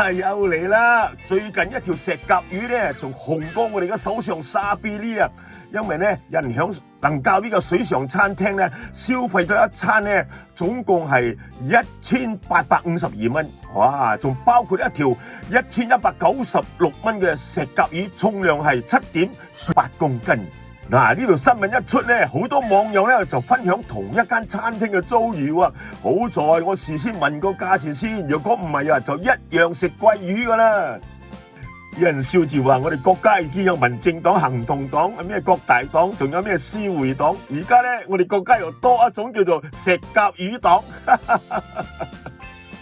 又嚟啦！最近一條石甲魚咧，仲紅過我哋嘅首相沙比利啊！因為咧，有人響能教呢個水上餐廳咧，消費咗一餐咧，總共係1852蚊，哇！仲包括一條1196蚊嘅石甲魚，重量係7.8公斤。嗱，呢條新聞一出咧，好多網友咧就分享同一間餐廳嘅遭遇啊！好在我事先問過價錢先，若果唔係啊，就一樣食貴魚噶啦。有人笑住話：我哋國家已經有民政黨、行動黨、咩國大黨，仲有咩思匯黨。而家咧，我哋國家又多一種叫做石甲魚黨。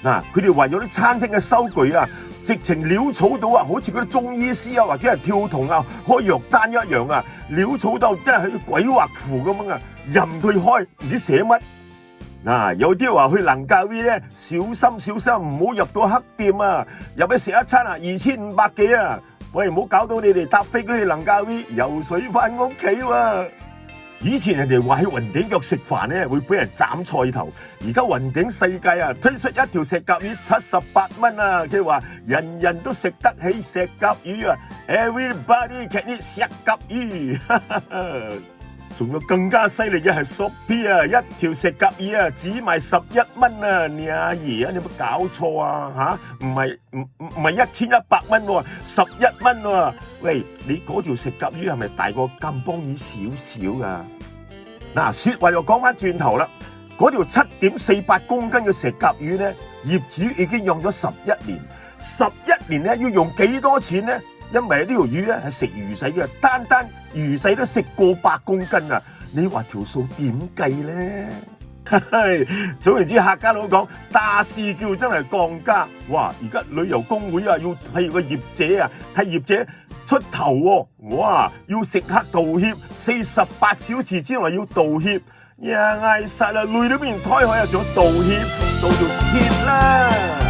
嗱，佢哋為咗啲餐廳嘅收據啊，直情潦草到啊，好似嗰啲中醫師啊，或者係跳童啊開藥單一樣啊，潦草到真係好似鬼畫符咁樣啊，任佢開，唔知寫乜。嗱，有啲話去能教 V 咧，小心唔好入到黑店啊！入去食一餐啊，2500幾啊！喂，唔好搞到你哋搭飛機去能教 V 游水翻屋企喎！以前人哋話喺雲頂腳食飯咧會俾人斬菜頭，而家雲頂世界啊推出一條石甲魚78蚊啊！佢話人人都食得起石甲魚啊 ，Everybody can eat 石甲魚。仲有更加犀利嘅係 Shopee 啊，一條石甲魚啊只賣11蚊啊！你阿爺啊，你有冇搞錯啊？唔係1100蚊喎，11蚊喎！喂，你嗰條石甲魚係咪大過金邦魚少少啊？嗱，說話又講翻轉頭啦，嗰條7.48公斤嘅石甲魚咧，業主已經用咗11年，11年咧要用幾多錢咧？因為呢條魚咧係食魚仔嘅，單魚仔都食過100公斤啊！你話條數點計咧？總言之，客家佬講大事叫真係降價。哇！而家旅遊工會啊要替個業者啊，替業者出頭喎！哇！要食客道歉，48小時之內要道歉。呀！嗌晒啦，累到邊胎海啊，仲要道歉，道歉啦！